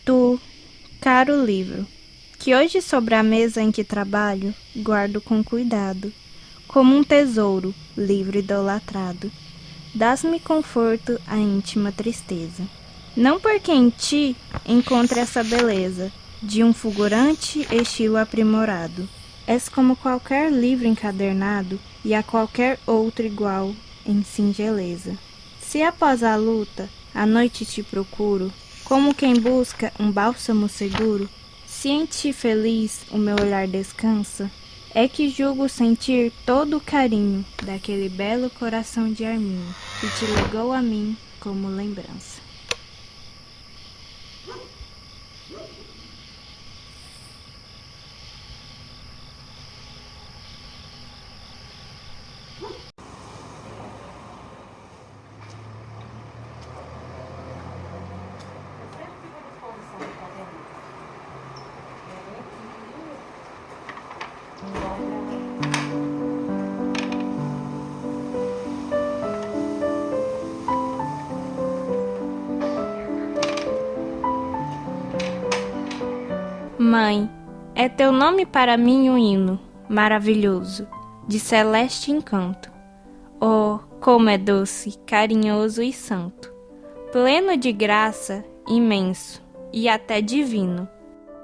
Tu, caro livro, que hoje sobre a mesa em que trabalho, guardo com cuidado, como um tesouro, livro idolatrado, dás-me conforto à íntima tristeza. Não porque em ti encontre essa beleza, de um fulgurante estilo aprimorado. És como qualquer livro encadernado, e a qualquer outro igual em singeleza. Se após a luta, à noite te procuro, como quem busca um bálsamo seguro, se em ti feliz o meu olhar descansa, é que julgo sentir todo o carinho daquele belo coração de arminho que te legou a mim como lembrança. Mãe, é teu nome para mim um hino maravilhoso, de celeste encanto. Oh, como é doce, carinhoso e santo, pleno de graça, imenso e até divino.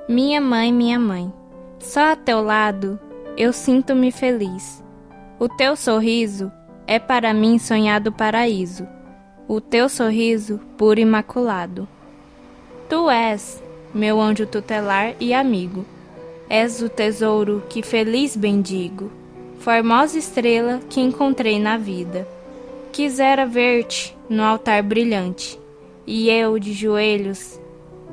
Minha mãe, só a teu lado eu sinto-me feliz. O teu sorriso é para mim sonhado paraíso, o teu sorriso puro e imaculado. Tu és meu anjo tutelar e amigo, és o tesouro que feliz bendigo, formosa estrela que encontrei na vida. Quisera ver-te no altar brilhante, e eu de joelhos,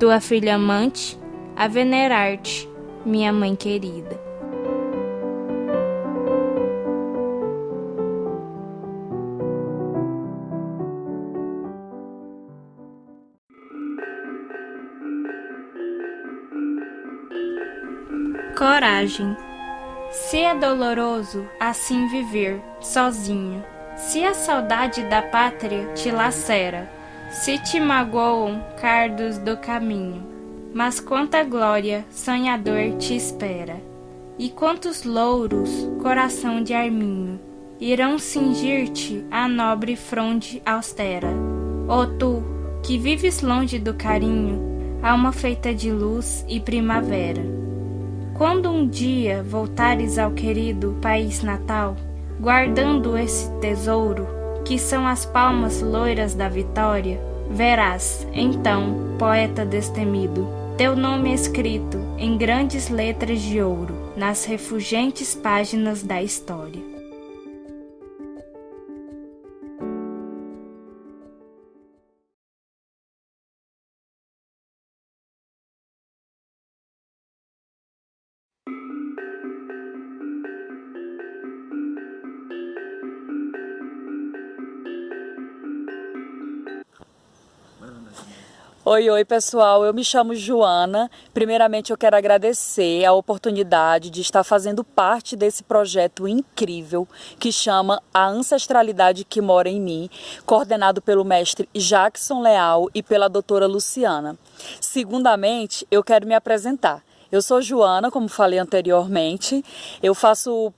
tua filha amante, a venerar-te, minha mãe querida. Coragem. Se é doloroso assim viver, sozinho, se a saudade da pátria te lacera, se te magoam cardos do caminho, mas quanta glória, sonhador, te espera, e quantos louros, coração de arminho, irão cingir-te a nobre fronde austera. Ó tu, que vives longe do carinho, alma feita de luz e primavera. Quando um dia voltares ao querido país natal, guardando esse tesouro, que são as palmas loiras da vitória, verás, então, poeta destemido, teu nome escrito em grandes letras de ouro, nas refulgentes páginas da história. Oi, pessoal, eu me chamo Joana. Primeiramente eu quero agradecer a oportunidade de estar fazendo parte desse projeto incrível que chama A Ancestralidade que Mora em Mim, coordenado pelo mestre Jackson Leal e pela doutora Luciana. Segundamente, eu quero me apresentar. Eu sou Joana, como falei anteriormente, eu faço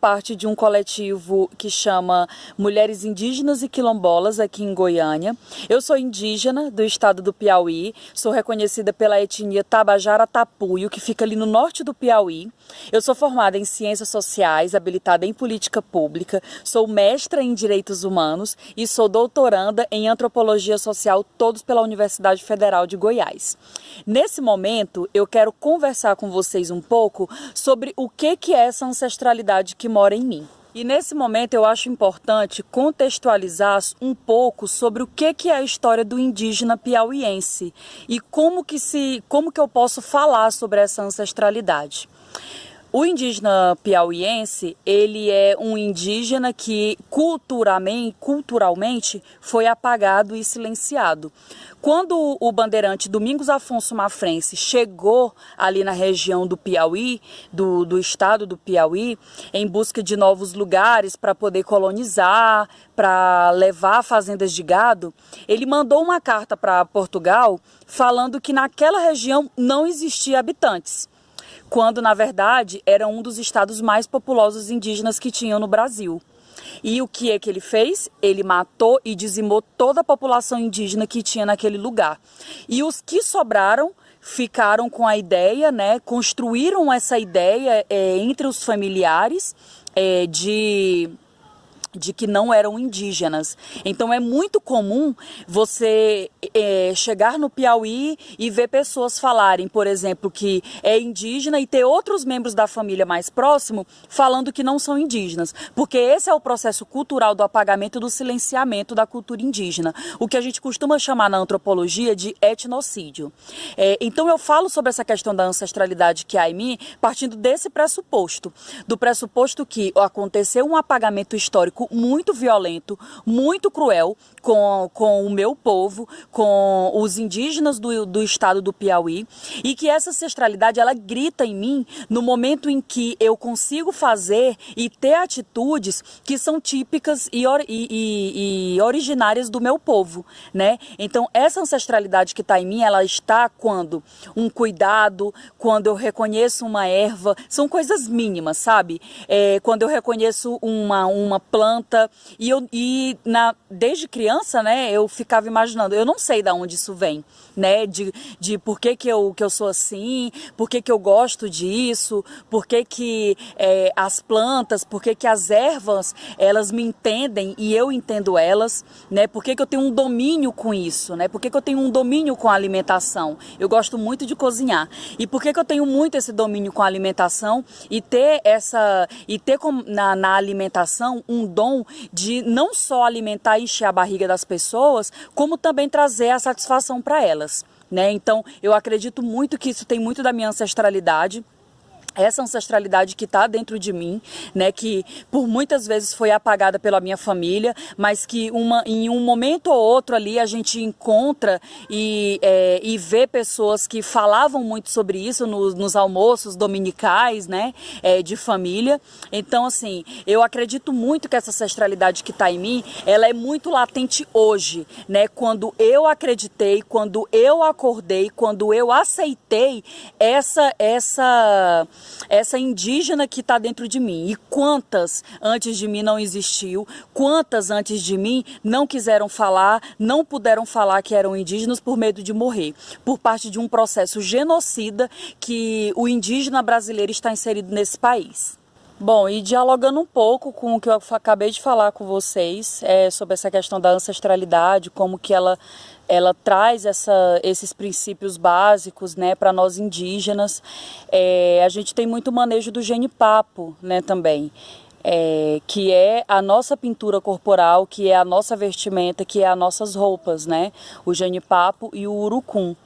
parte de um coletivo que chama Mulheres Indígenas e Quilombolas aqui em Goiânia. Eu sou indígena do estado do Piauí, sou reconhecida pela etnia Tabajara Tapuio, que fica ali no norte do Piauí. Eu sou formada em Ciências Sociais, habilitada em Política Pública, sou mestra em Direitos Humanos e sou doutoranda em Antropologia Social, todos pela Universidade Federal de Goiás. Nesse momento, eu quero conversar com vocês um pouco sobre o que é essa ancestralidade que mora em mim. E nesse momento eu acho importante contextualizar um pouco sobre o que é a história do indígena piauiense e como que eu posso falar sobre essa ancestralidade. O indígena piauiense, ele é um indígena que culturalmente foi apagado e silenciado. Quando o bandeirante Domingos Afonso Mafrense chegou ali na região do Piauí, do estado do Piauí, em busca de novos lugares para poder colonizar, para levar fazendas de gado, ele mandou uma carta para Portugal falando que naquela região não existia habitantes, quando na verdade era um dos estados mais populosos indígenas que tinham no Brasil. E o que é que ele fez? Ele matou e dizimou toda a população indígena que tinha naquele lugar. E os que sobraram ficaram com a ideia, né? Construíram essa ideia entre os familiares de que não eram indígenas. Então é muito comum você chegar no Piauí e ver pessoas falarem, por exemplo, que é indígena e ter outros membros da família mais próximo falando que não são indígenas, porque esse é o processo cultural do apagamento e do silenciamento da cultura indígena, o que a gente costuma chamar na antropologia de etnocídio. Então eu falo sobre essa questão da ancestralidade que há em mim partindo desse pressuposto, do pressuposto que aconteceu um apagamento histórico muito violento, muito cruel com o meu povo, com os indígenas do estado do Piauí, e que essa ancestralidade ela grita em mim no momento em que eu consigo fazer e ter atitudes que são típicas e originárias do meu povo, né? Então essa ancestralidade que está em mim, ela está quando um cuidado, quando eu reconheço uma erva, são coisas mínimas, sabe? Quando eu reconheço uma planta, desde criança, né, eu ficava imaginando, eu não sei de onde isso vem, né, de por que eu sou assim, por que eu gosto disso, por que as plantas, por que as ervas, elas me entendem e eu entendo elas, né, por que eu tenho um domínio com isso, né, por que eu tenho um domínio com a alimentação, eu gosto muito de cozinhar, e por que eu tenho muito esse domínio com a alimentação e ter na alimentação um dom de não só alimentar e encher a barriga das pessoas, como também trazer a satisfação para elas, né? Então, eu acredito muito que isso tem muito da minha ancestralidade. Essa ancestralidade que está dentro de mim, né, que por muitas vezes foi apagada pela minha família, mas que em um momento ou outro ali a gente encontra e vê pessoas que falavam muito sobre isso nos almoços dominicais, né, de família. Então, assim, eu acredito muito que essa ancestralidade que está em mim, ela é muito latente hoje, né, quando eu acreditei, quando eu acordei, quando eu aceitei essa indígena que está dentro de mim. E quantas antes de mim não existiu, quantas antes de mim não quiseram falar, não puderam falar que eram indígenas por medo de morrer, por parte de um processo genocida que o indígena brasileiro está inserido nesse país. Bom, e dialogando um pouco com o que eu acabei de falar com vocês, sobre essa questão da ancestralidade, como que ela traz esses princípios básicos, né, para nós indígenas. A gente tem muito manejo do genipapo, né, também. Que é a nossa pintura corporal, que é a nossa vestimenta, que é as nossas roupas, né? O genipapo e o urucum.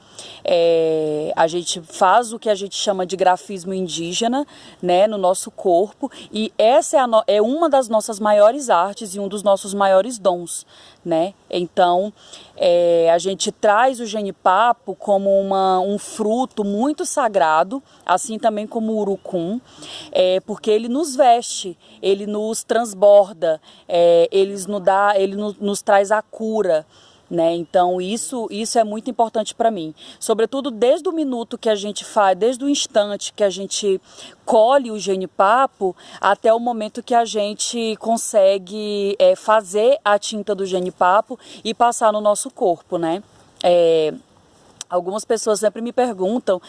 A gente faz o que a gente chama de grafismo indígena, né, no nosso corpo, e essa é uma das nossas maiores artes e um dos nossos maiores dons, né? Então a gente traz o genipapo como um fruto muito sagrado, assim também como o urucum, porque ele nos veste, ele nos transborda, ele nos traz a cura, né? Então isso é muito importante para mim, sobretudo desde o minuto que a gente faz, desde o instante que a gente colhe o genipapo até o momento que a gente consegue fazer a tinta do genipapo e passar no nosso corpo, né? Algumas pessoas sempre me perguntam,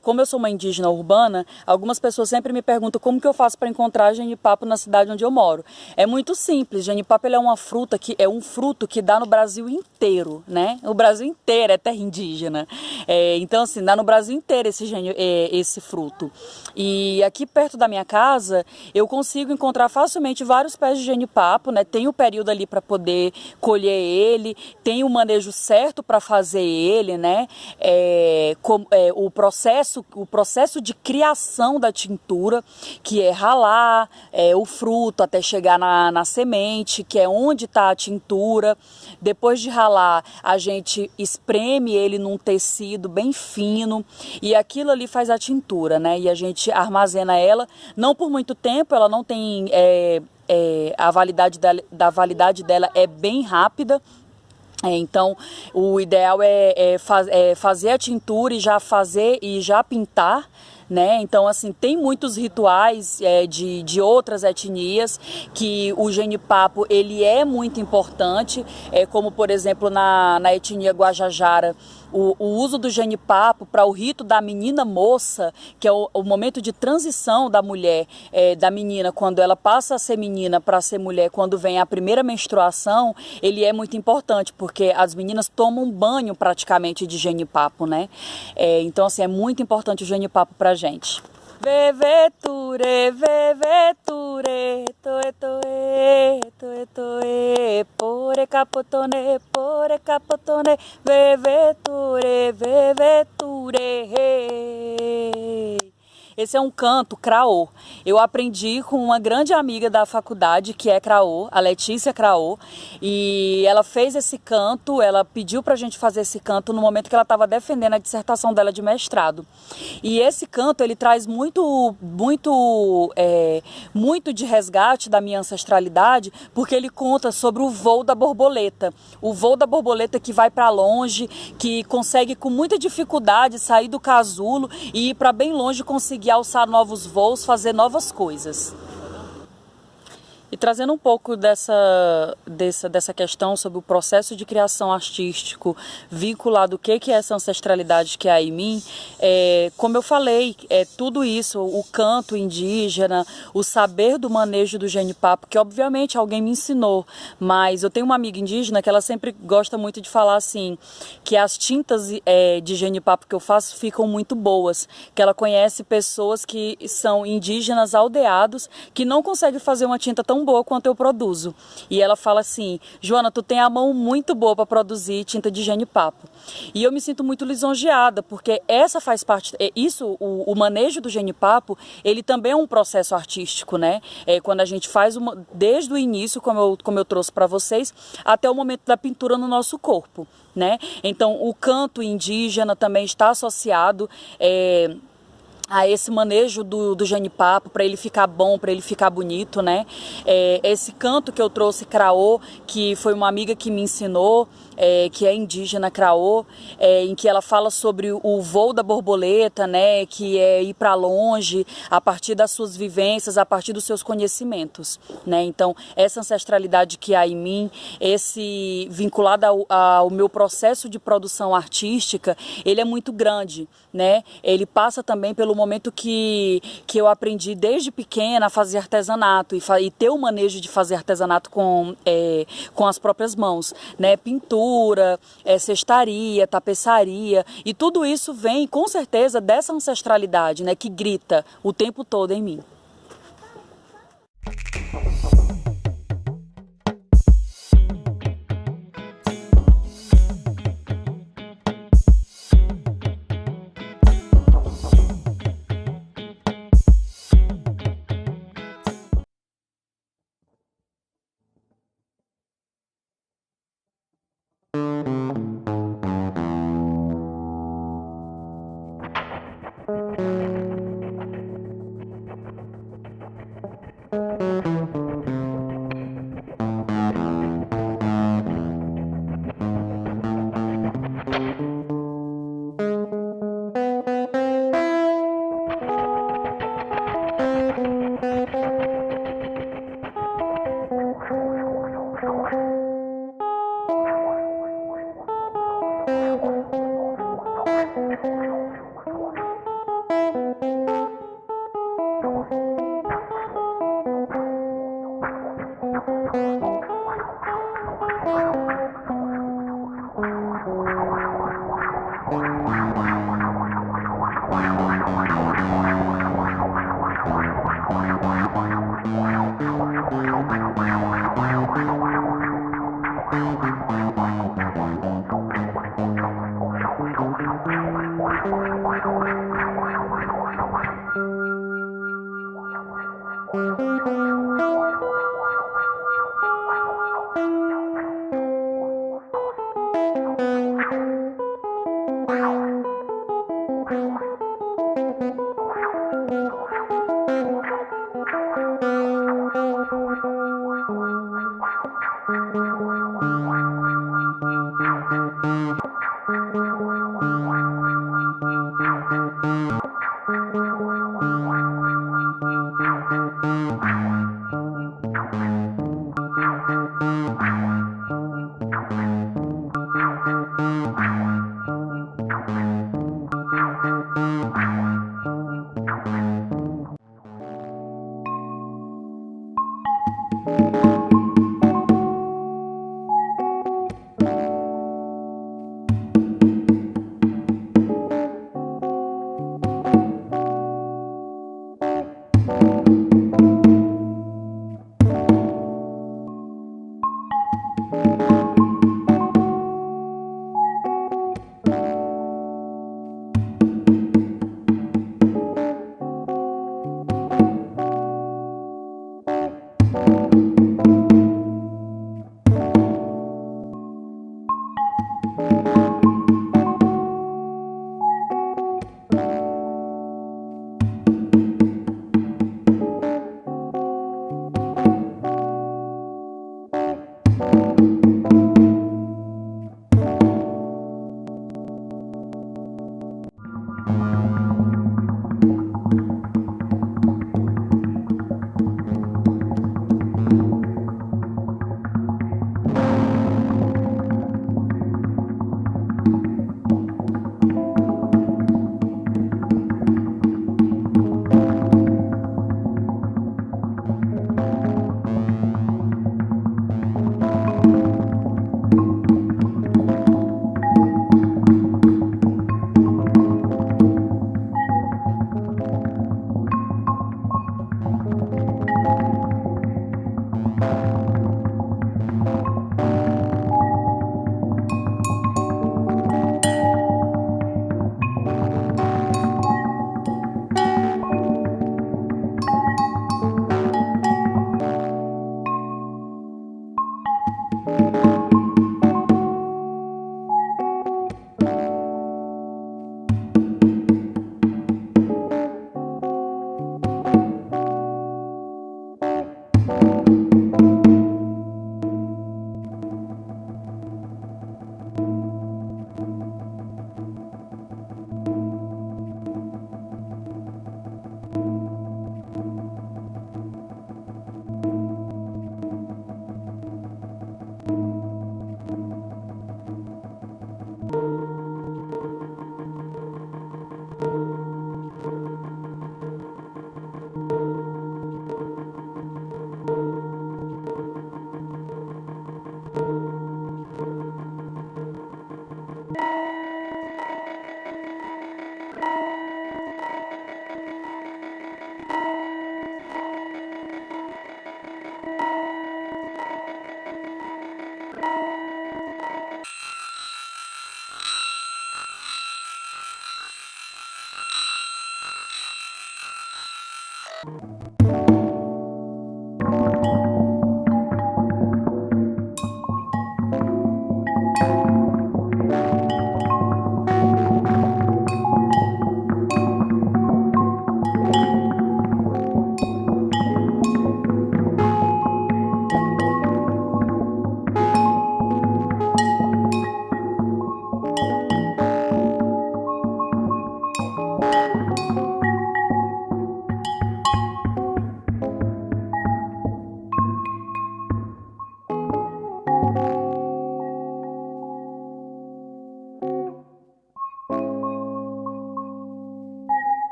como eu sou uma indígena urbana, algumas pessoas sempre me perguntam como que eu faço para encontrar genipapo na cidade onde eu moro. É muito simples, genipapo ele é um fruto que dá no Brasil inteiro, né? O Brasil inteiro é terra indígena. Então, assim, dá no Brasil inteiro esse fruto. E aqui perto da minha casa, eu consigo encontrar facilmente vários pés de genipapo, né? Tem o período ali para poder colher ele, tem o manejo certo para fazer ele, né? o processo de criação da tintura, que é ralar o fruto até chegar na semente, que é onde está a tintura. Depois de ralar, a gente espreme ele num tecido bem fino e aquilo ali faz a tintura, né? E a gente armazena ela, não por muito tempo, ela não tem... a validade dela é bem rápida. Então, o ideal é fazer a tintura e já pintar, né? Então, assim, tem muitos rituais de outras etnias que o jenipapo, ele é muito importante, como, por exemplo, na etnia Guajajara, o uso do jenipapo para o rito da menina moça, que é o momento de transição da mulher, da menina, quando ela passa a ser menina para ser mulher, quando vem a primeira menstruação, ele é muito importante, porque as meninas tomam banho praticamente de jenipapo, né? Então, assim, é muito importante o jenipapo para a gente. Veveture, veveture, toe toe, toe toe, pore capotone, veveture, veveture. Esse é um canto craô. Eu aprendi com uma grande amiga da faculdade, que é craô, a Letícia Craô, e ela fez esse canto, ela pediu pra gente fazer esse canto no momento que ela estava defendendo a dissertação dela de mestrado. E esse canto, ele traz muito de resgate da minha ancestralidade, porque ele conta sobre o voo da borboleta. O voo da borboleta que vai para longe, que consegue com muita dificuldade sair do casulo e ir para bem longe, conseguir alçar novos voos, fazer novas coisas. E trazendo um pouco dessa questão sobre o processo de criação artístico vinculado ao que é essa ancestralidade que há em mim, como eu falei, tudo isso, o canto indígena, o saber do manejo do jenipapo, que obviamente alguém me ensinou, mas eu tenho uma amiga indígena que ela sempre gosta muito de falar assim, que as tintas de jenipapo que eu faço ficam muito boas, que ela conhece pessoas que são indígenas aldeados, que não conseguem fazer uma tinta tão boa quanto eu produzo. E ela fala assim: Joana, tu tem a mão muito boa para produzir tinta de genipapo. E eu me sinto muito lisonjeada, porque essa faz parte, o manejo do genipapo, ele também é um processo artístico, né? Quando a gente faz desde o início, como eu trouxe para vocês, até o momento da pintura no nosso corpo, né? Então, o canto indígena também está associado a esse manejo do genipapo, para ele ficar bom, para ele ficar bonito, né? Esse canto que eu trouxe, craô, que foi uma amiga que me ensinou, que é indígena craô, em que ela fala sobre o voo da borboleta, né? Que é ir para longe, a partir das suas vivências, a partir dos seus conhecimentos, né? Então, essa ancestralidade que há em mim, esse vinculado ao meu processo de produção artística, ele é muito grande, né? Ele passa também pelo momento que eu aprendi desde pequena a fazer artesanato e ter o manejo de fazer artesanato com as próprias mãos, né? Pintura, cestaria, tapeçaria, e tudo isso vem com certeza dessa ancestralidade, né? Que grita o tempo todo em mim.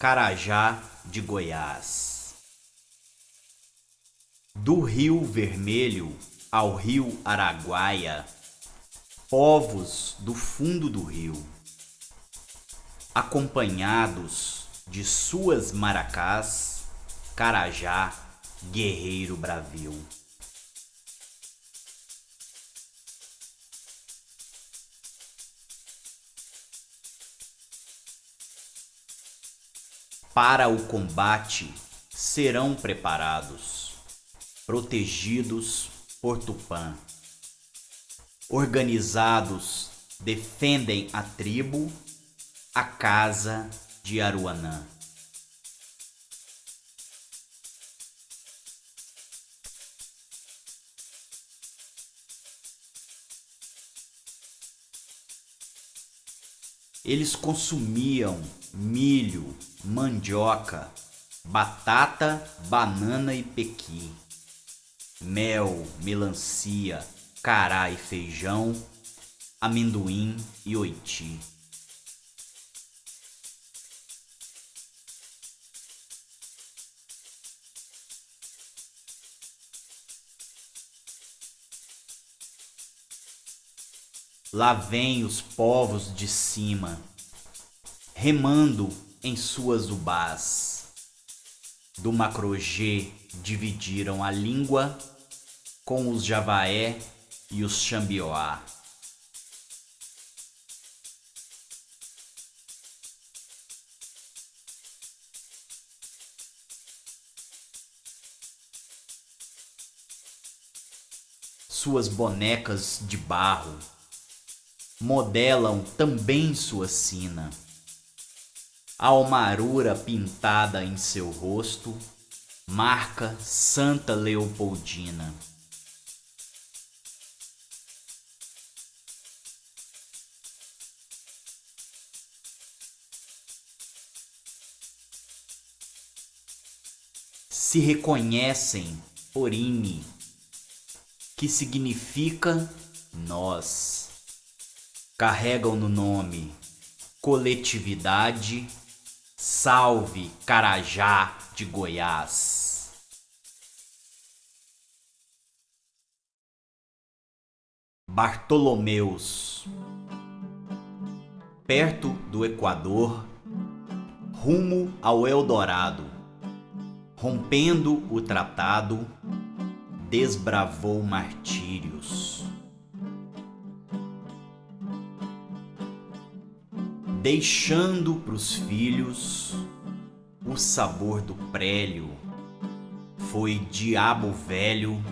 Carajá de Goiás. Do Rio Vermelho ao Rio Araguaia, povos do fundo do rio, acompanhados de suas maracás, Carajá, guerreiro bravio. Para o combate serão preparados, protegidos por Tupã. Organizados, defendem a tribo, a casa de Aruanã. Eles consumiam milho, mandioca, batata, banana e pequi, mel, melancia, cará e feijão, amendoim e oiti. Lá vêm os povos de cima, remando em suas ubás. Do Macrogê dividiram a língua com os Javaé e os Xambioá. Suas bonecas de barro modelam também sua sina. A almarura pintada em seu rosto marca Santa Leopoldina. Se reconhecem por INE, que significa nós. Carregam no nome coletividade. Salve Carajá de Goiás. Bartolomeus. Perto do Equador, rumo ao Eldorado, rompendo o tratado, desbravou martírios. Deixando pros filhos o sabor do prélio, foi diabo velho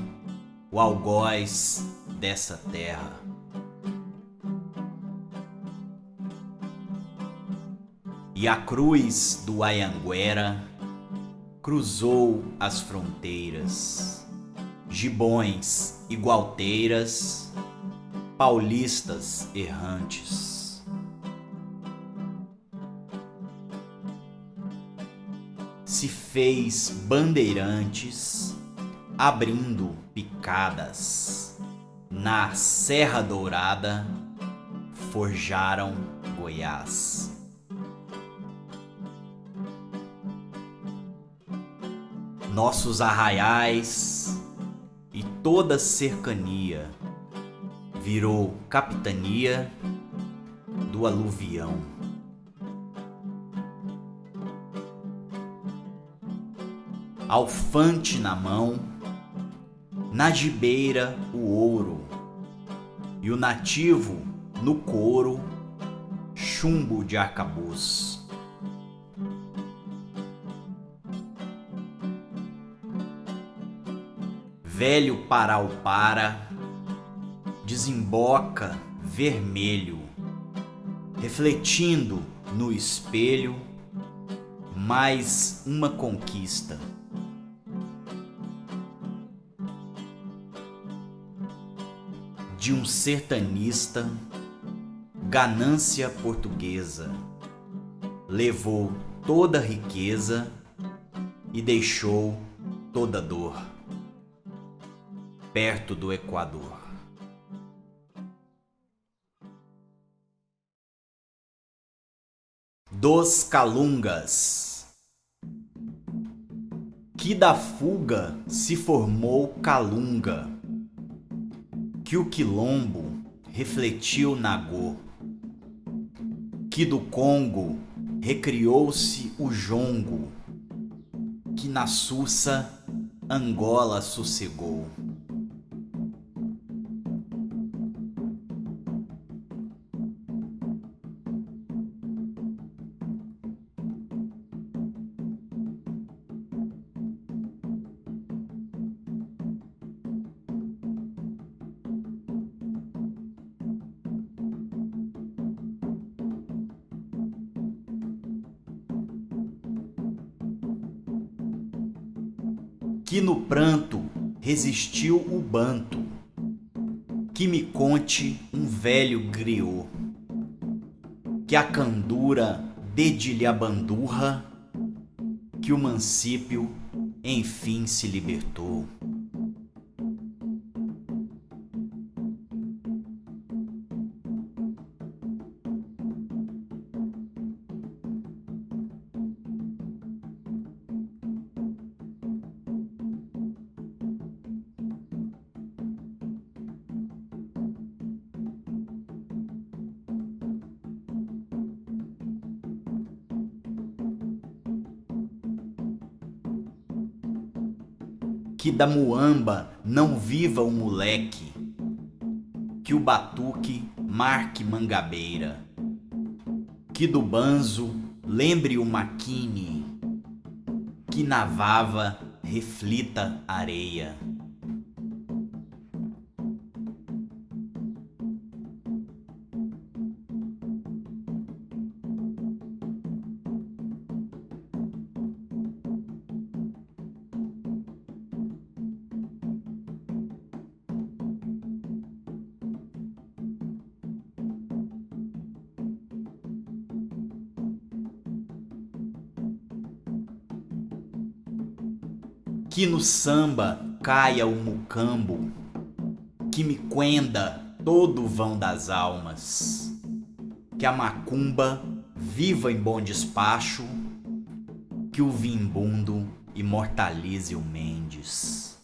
o algoz dessa terra. E a cruz do Anhanguera cruzou as fronteiras, gibões igualteiras, paulistas errantes. se fez bandeirantes, abrindo picadas. Na Serra Dourada, forjaram Goiás. Nossos arraiais e toda cercania virou capitania do aluvião. Alfante na mão, na gibeira o ouro, e o nativo no couro, chumbo de arcabuz. Velho Paraupara desemboca vermelho, refletindo no espelho mais uma conquista. De um sertanista, ganância portuguesa levou toda a riqueza e deixou toda dor perto do Equador. Dos Calungas, que da fuga se formou Calunga, que o quilombo refletiu Nagô, que do Congo recriou-se o jongo, que na Sussa Angola sossegou. Que no pranto resistiu o banto, que me conte um velho griot, que a candura dê-lhe a bandurra, que o mancípio enfim se libertou. Que da muamba não viva o moleque, que o batuque marque mangabeira, que do banzo lembre o maquine, que na vava reflita areia. Que no samba caia o mucambo, que me quenda todo o vão das almas, que a macumba viva em bom despacho, que o vimbundo imortalize o Mendes.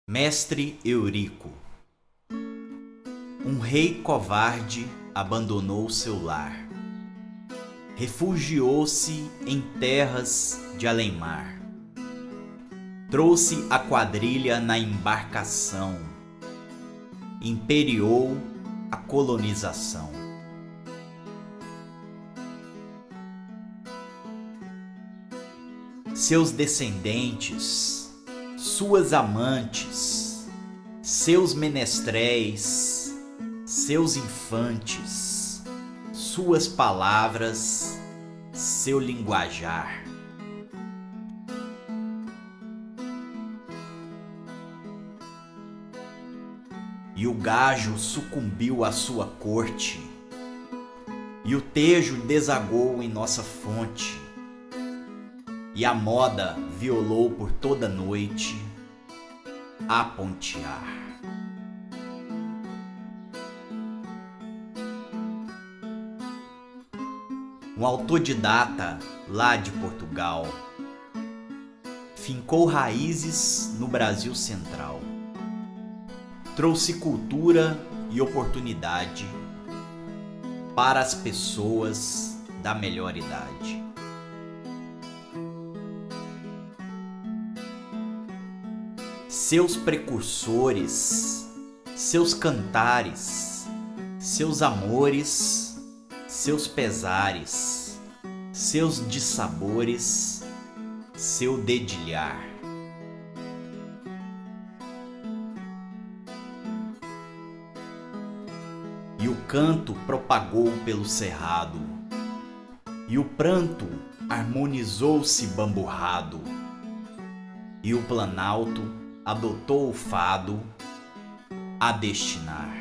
Mestre Eurico. Um rei covarde abandonou seu lar. Refugiou-se em terras de além-mar. Trouxe a quadrilha na embarcação. Imperiou a colonização. Seus descendentes, suas amantes, seus menestréis, seus infantes, suas palavras, seu linguajar. E o gajo sucumbiu à sua corte, e o Tejo desagou em nossa fonte, e a moda violou por toda noite a pontear. Um autodidata lá de Portugal fincou raízes no Brasil Central, trouxe cultura e oportunidade para as pessoas da melhor idade. Seus precursores, seus cantares, seus amores, seus pesares, seus dissabores, seu dedilhar. E o canto propagou pelo cerrado, e o pranto harmonizou-se bamburrado, e o planalto adotou o fado a destinar.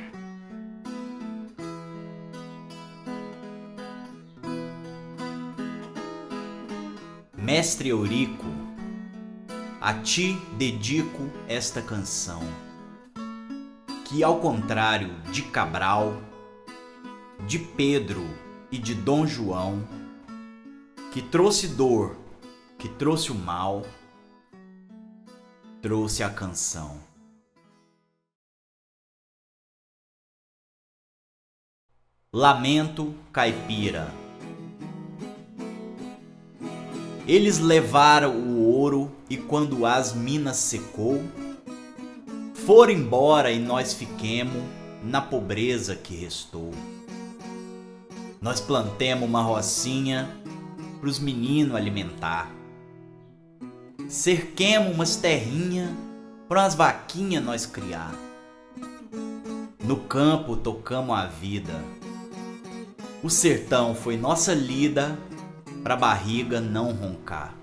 Mestre Eurico, a ti dedico esta canção, que ao contrário de Cabral, de Pedro e de Dom João, que trouxe dor, que trouxe o mal, trouxe a canção. Lamento caipira. Eles levaram o ouro e quando as minas secou, foram embora e nós fiquemos na pobreza que restou. Nós plantemos uma rocinha pros meninos alimentar. Cerquemos umas terrinhas para umas vaquinhas nós criar. No campo tocamos a vida. O sertão foi nossa lida pra barriga não roncar.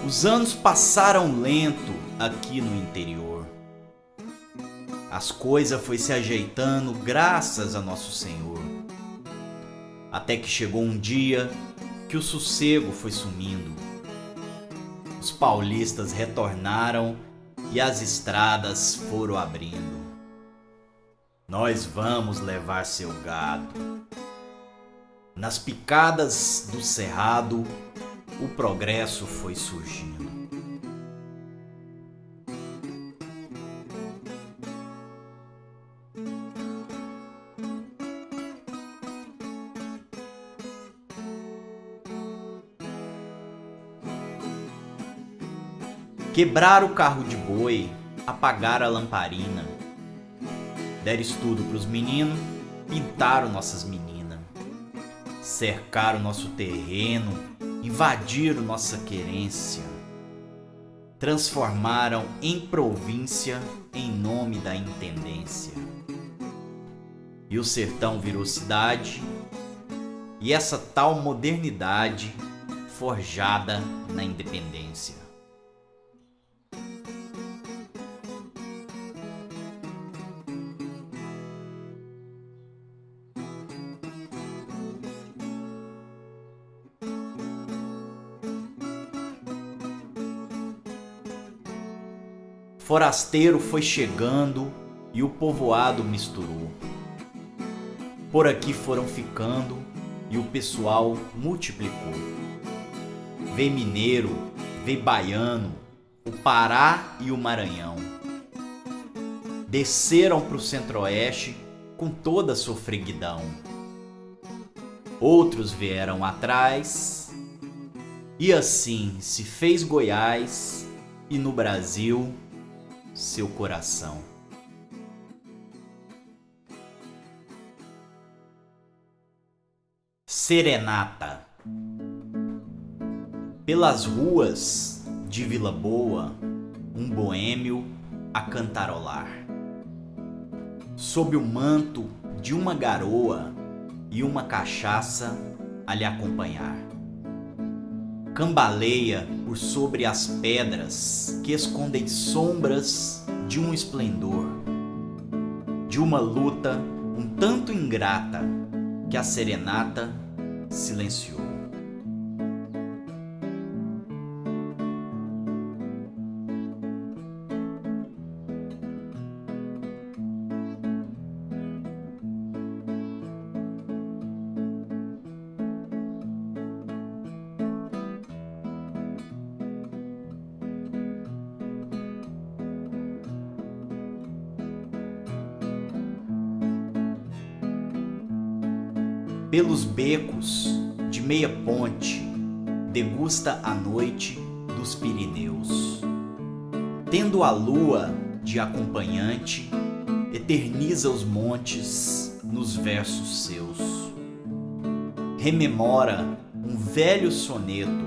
Os anos passaram lento aqui no interior. As coisas foi se ajeitando graças a Nosso Senhor. Até que chegou um dia que o sossego foi sumindo. Os paulistas retornaram e as estradas foram abrindo. Nós vamos levar seu gado. Nas picadas do cerrado, o progresso foi surgindo. Quebraram o carro de boi, apagaram a lamparina, deram estudo pros meninos, pintaram nossas meninas, cercaram nosso terreno, invadiram nossa querência, transformaram em província em nome da intendência. E o sertão virou cidade, e essa tal modernidade forjada na independência. Forasteiro foi chegando e o povoado misturou. Por aqui foram ficando e o pessoal multiplicou. Veio mineiro, veio baiano, o Pará e o Maranhão. Desceram pro centro-oeste com toda a sofreguidão. Outros vieram atrás e assim se fez Goiás e no Brasil seu coração. Serenata. Pelas ruas de Vila Boa, um boêmio a cantarolar. Sob o manto de uma garoa e uma cachaça a lhe acompanhar. Cambaleia por sobre as pedras que escondem sombras de um esplendor, de uma luta um tanto ingrata que a serenata silenciou. Pelos becos de meia ponte, degusta a noite dos Pirineus. Tendo a lua de acompanhante, eterniza os montes nos versos seus. Rememora um velho soneto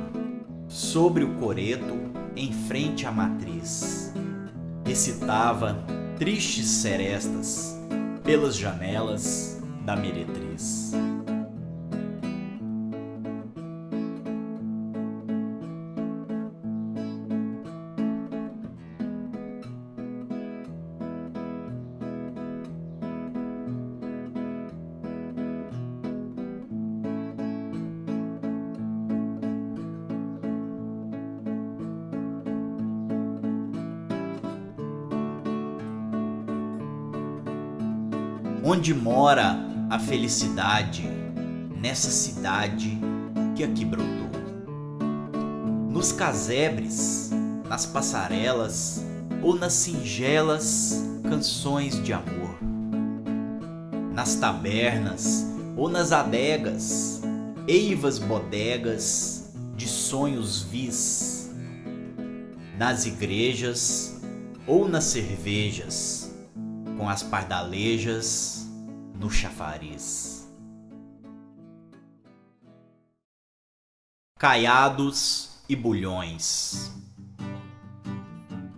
sobre o coreto em frente à matriz. Recitava tristes serestas pelas janelas da meretriz. Onde mora a felicidade nessa cidade que aqui brotou? Nos casebres, nas passarelas ou nas singelas canções de amor? Nas tabernas ou nas adegas, eivas bodegas de sonhos vis? Nas igrejas ou nas cervejas, com as pardalejas no chafariz. Caiados e bulhões.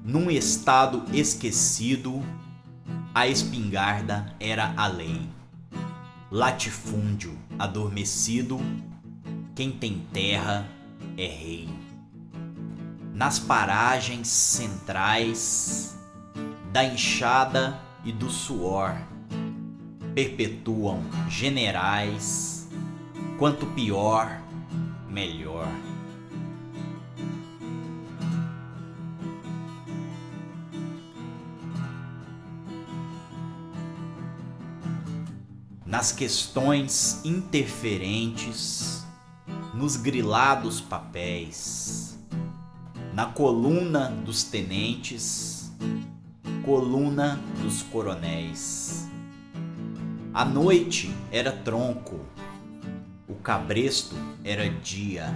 Num estado esquecido, a espingarda era a lei. Latifúndio adormecido, quem tem terra é rei. Nas paragens centrais da enxada e do suor, perpetuam generais, quanto pior, melhor. Nas questões interferentes, nos grilados papéis, na coluna dos tenentes, coluna dos coronéis. A noite era tronco, o cabresto era dia.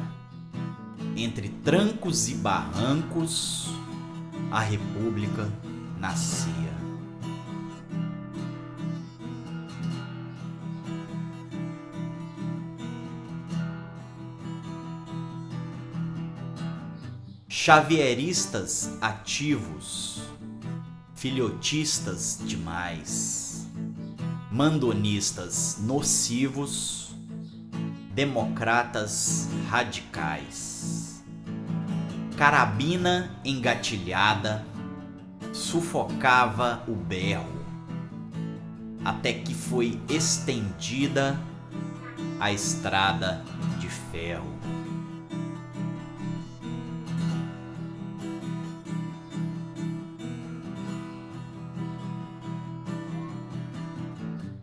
Entre trancos e barrancos, a república nascia. Xavieristas ativos, filhotistas demais, mandonistas nocivos, democratas radicais. Carabina engatilhada sufocava o berro, até que foi estendida a estrada de ferro.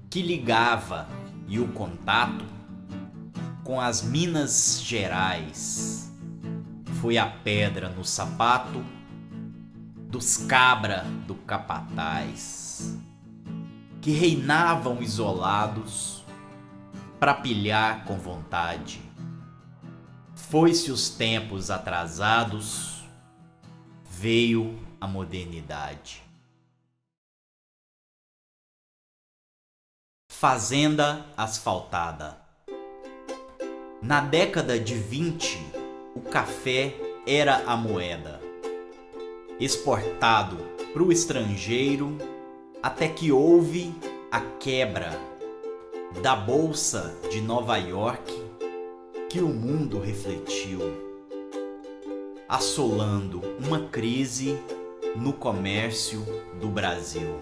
Que ligava e o contato com as Minas Gerais foi a pedra no sapato dos cabra do capataz, que reinavam isolados pra pilhar com vontade. Foi-se os tempos atrasados, veio a modernidade. Fazenda asfaltada. Na década de 20, o café era a moeda, exportado para o estrangeiro, até que houve a quebra da Bolsa de Nova York que o mundo refletiu, assolando uma crise no comércio do Brasil.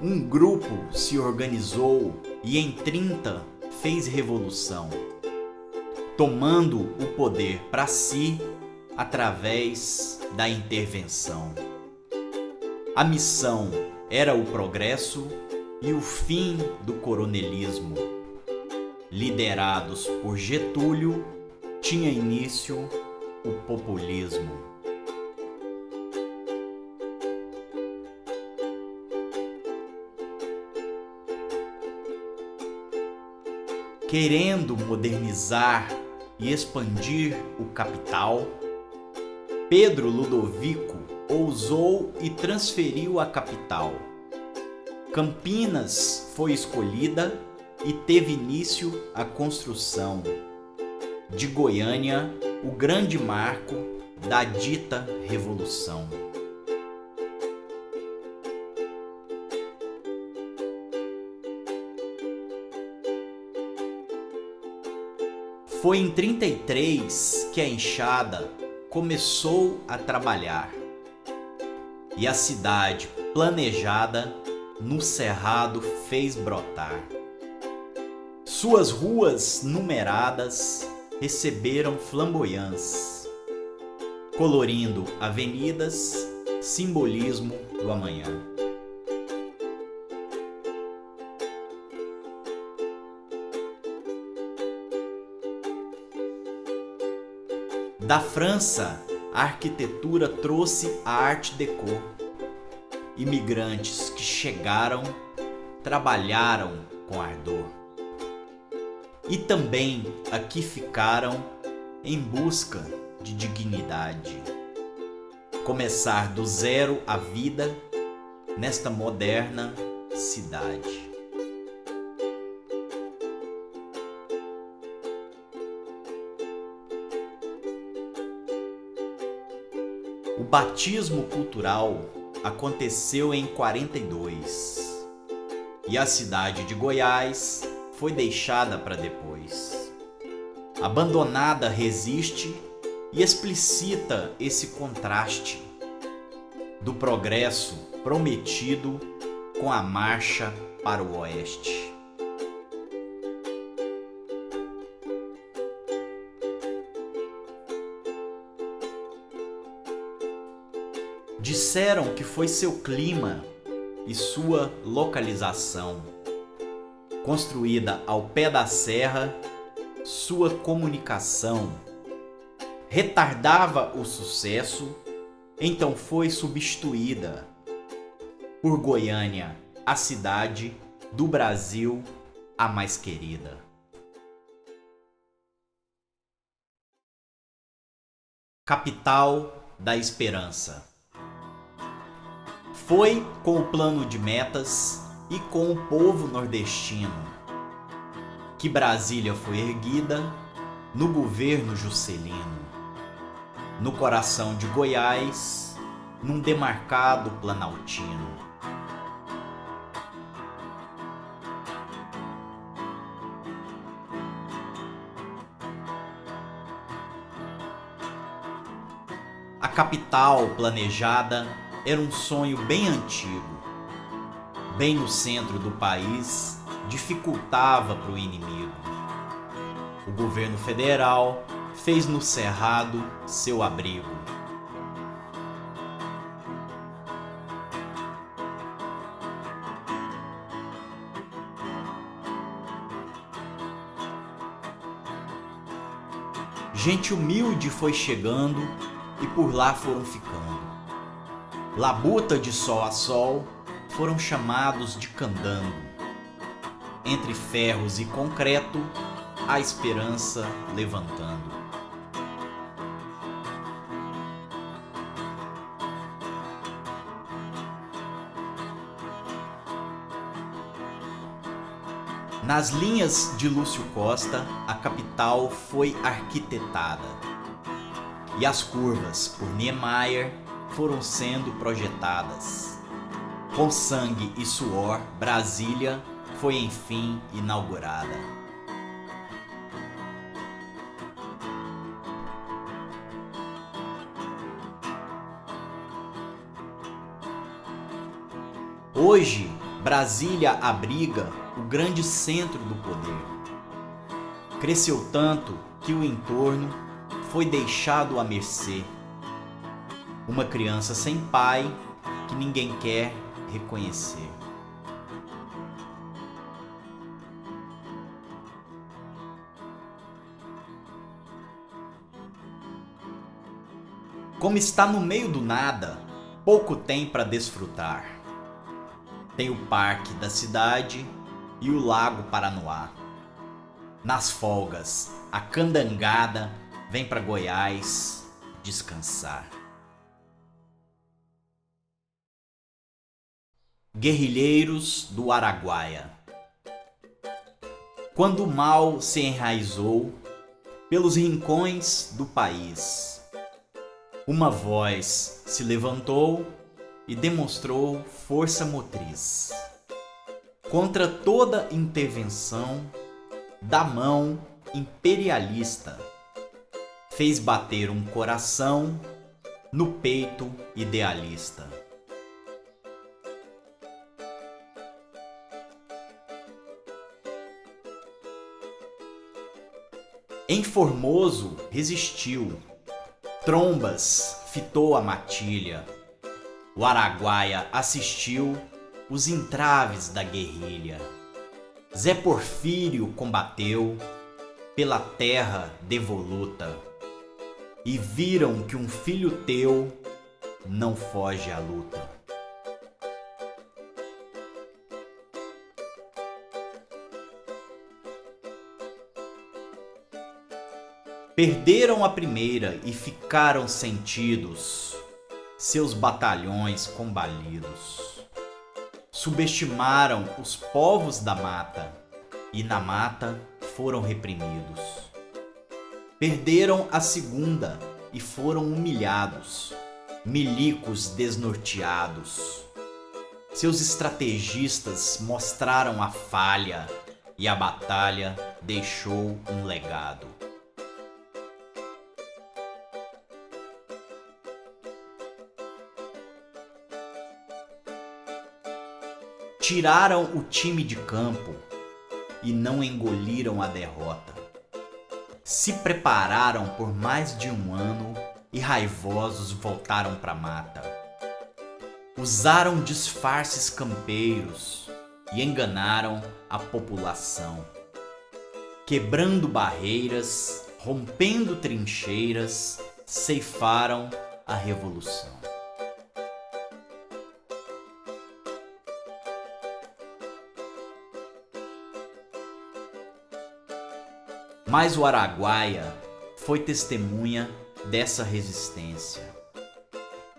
Um grupo se organizou e em 30 fez revolução, tomando o poder para si através da intervenção. A missão era o progresso e o fim do coronelismo. Liderados por Getúlio, tinha início o populismo. Querendo modernizar e expandir o capital, Pedro Ludovico ousou e transferiu a capital. Campinas foi escolhida e teve início a construção de Goiânia, o grande marco da dita Revolução. Foi em 33 que a enxada começou a trabalhar e a cidade planejada no cerrado fez brotar. Suas ruas numeradas receberam flamboyância, colorindo avenidas, simbolismo do amanhã. Da França, a arquitetura trouxe a Art Deco. Imigrantes que chegaram, trabalharam com ardor. E também aqui ficaram em busca de dignidade. Começar do zero a vida nesta moderna cidade. O batismo cultural aconteceu em 42 e a cidade de Goiás foi deixada para depois. Abandonada resiste e explicita esse contraste do progresso prometido com a marcha para o oeste. Disseram que foi seu clima e sua localização, construída ao pé da serra, sua comunicação retardava o sucesso, então foi substituída por Goiânia, a cidade do Brasil a mais querida. Capital da Esperança. Foi com o plano de metas e com o povo nordestino que Brasília foi erguida no governo Juscelino, no coração de Goiás, num demarcado planaltino. A capital planejada era um sonho bem antigo. Bem no centro do país, dificultava para o inimigo. O governo federal fez no Cerrado seu abrigo. Gente humilde foi chegando e por lá foram ficando. Labuta de sol a sol foram chamados de candango. Entre ferros e concreto, a esperança levantando. Nas linhas de Lúcio Costa, a capital foi arquitetada. e as curvas por Niemeyer foram sendo projetadas. Com sangue e suor, Brasília foi enfim inaugurada. Hoje, Brasília abriga o grande centro do poder. Cresceu tanto que o entorno foi deixado à mercê. Uma criança sem pai que ninguém quer reconhecer. Como está no meio do nada, pouco tem para desfrutar. Tem o parque da cidade e o lago Paranoá. Nas folgas, a candangada vem para Goiás descansar. Guerrilheiros do Araguaia. Quando o mal se enraizou pelos rincões do país, uma voz se levantou e demonstrou força motriz contra toda intervenção da mão imperialista. Fez bater um coração no peito idealista. Em Formoso resistiu, Trombas fitou a matilha, o Araguaia assistiu os entraves da guerrilha. Zé Porfírio combateu pela terra devoluta, e viram que um filho teu não foge à luta. Perderam a primeira e ficaram sentidos seus batalhões combalidos. Subestimaram os povos da mata e na mata foram reprimidos. Perderam a segunda e foram humilhados, milicos desnorteados. Seus estrategistas mostraram a falha e a batalha deixou um legado. Tiraram o time de campo e não engoliram a derrota. Se prepararam por mais de um ano e raivosos voltaram para a mata. Usaram disfarces campeiros e enganaram a população, quebrando barreiras, rompendo trincheiras, ceifaram a revolução. Mas o Araguaia foi testemunha dessa resistência,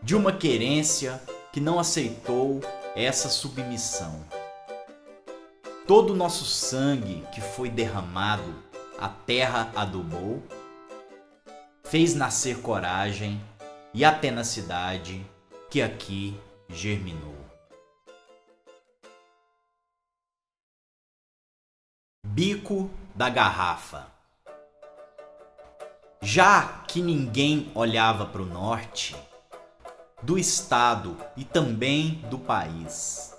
de uma querência que não aceitou essa submissão. Todo o nosso sangue que foi derramado, a terra adubou, fez nascer coragem e a tenacidade que aqui germinou. Bico da garrafa. Já que ninguém olhava para o norte, do estado e também do país,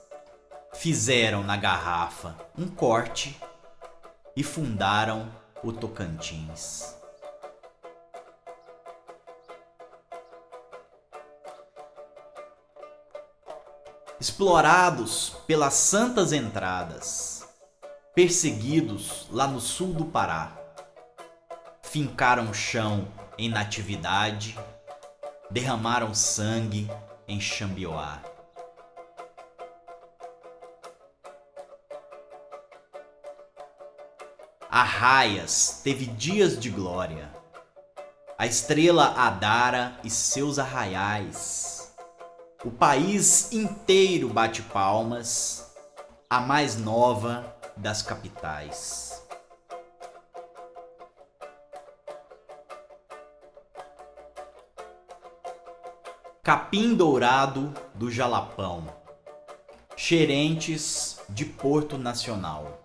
fizeram na garrafa um corte e fundaram o Tocantins. Explorados pelas santas entradas, perseguidos lá no sul do Pará, fincaram chão em Natividade, derramaram sangue em Xambioá. Arraias teve dias de glória, a estrela Adara e seus arraiais. O país inteiro bate palmas, a mais nova das capitais. capim dourado do Jalapão, xerentes de Porto Nacional,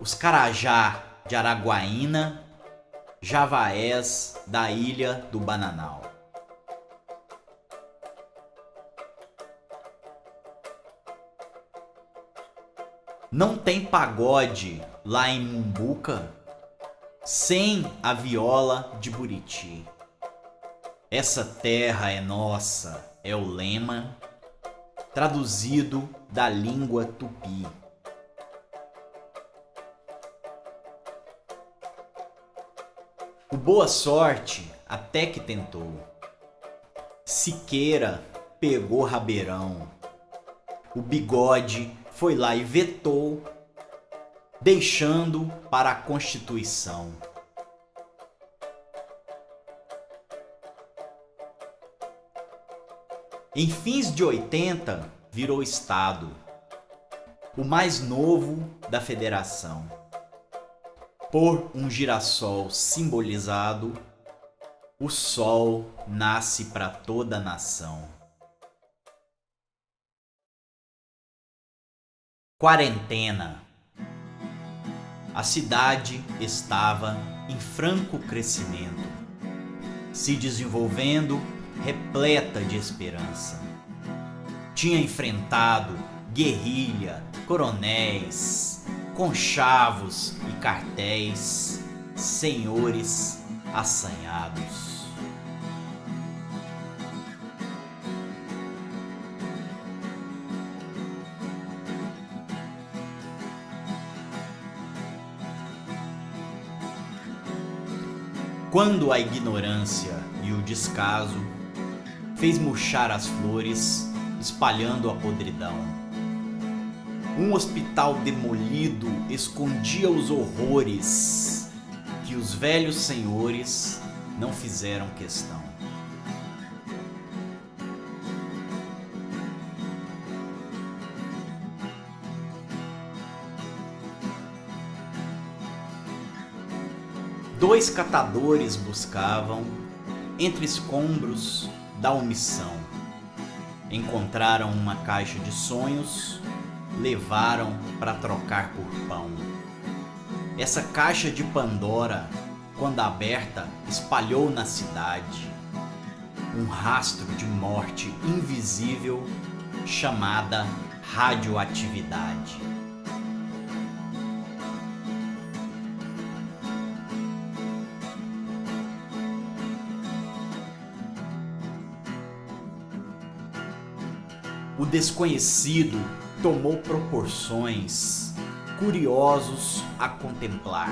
os carajá de Araguaína, javaés da Ilha do Bananal. Não tem pagode lá em Mumbuca sem a viola de Buriti. Essa terra é nossa, é o lema, traduzido da língua tupi. O Boa Sorte até que tentou. Siqueira pegou rabeirão. O Bigode foi lá e vetou, deixando para a Constituição. Em fins de 80, virou Estado, o mais novo da federação. Por um girassol simbolizado, o sol nasce para toda a nação. Quarentena. A cidade estava em franco crescimento, se desenvolvendo repleta de esperança. Tinha enfrentado guerrilha, coronéis, conchavos e cartéis, senhores assanhados. Quando a ignorância e o descaso fez murchar as flores, espalhando a podridão. Um hospital demolido escondia os horrores que os velhos senhores não fizeram questão. Dois catadores buscavam, entre escombros da omissão. Encontraram uma caixa de sonhos, levaram para trocar por pão. Essa caixa de Pandora, quando aberta, espalhou na cidade um rastro de morte invisível chamada radioatividade. O desconhecido tomou proporções, curiosos a contemplar.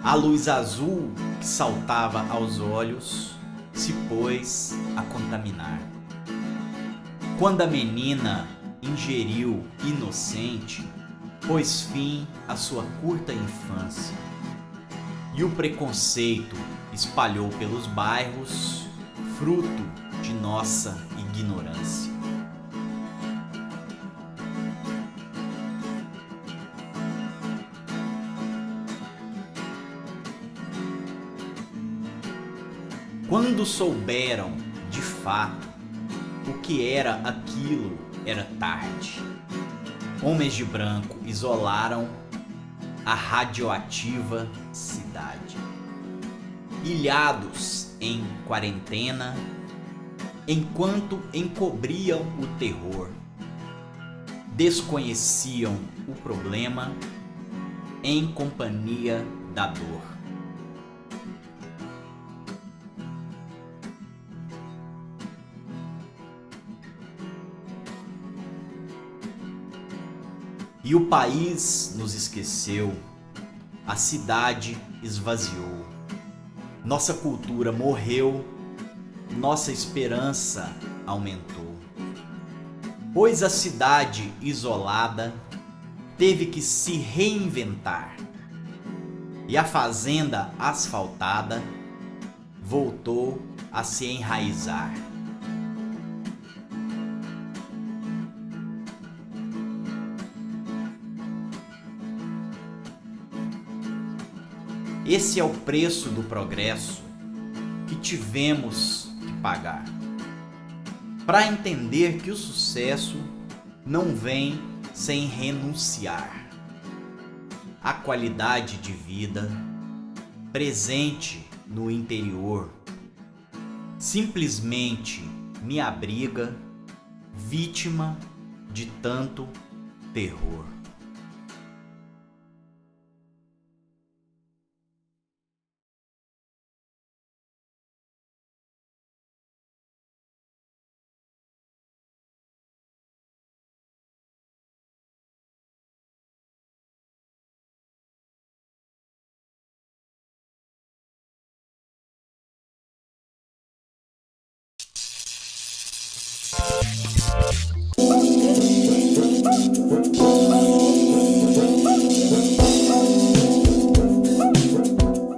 A luz azul que saltava aos olhos se pôs a contaminar. Quando a menina ingeriu inocente, pôs fim à sua curta infância. E o preconceito espalhou pelos bairros, fruto de nossa ignorância. Quando souberam, de fato, o que era aquilo, era tarde. Homens de branco isolaram a radioativa cidade. Ilhados em quarentena, enquanto encobriam o terror, desconheciam o problema em companhia da dor. E o país nos esqueceu, a cidade esvaziou, nossa cultura morreu, nossa esperança aumentou. Pois a cidade isolada teve que se reinventar, e a fazenda asfaltada voltou a se enraizar. Esse é o preço do progresso que tivemos que pagar. para entender que o sucesso não vem sem renunciar. A qualidade de vida presente no interior simplesmente me abriga, vítima de tanto terror.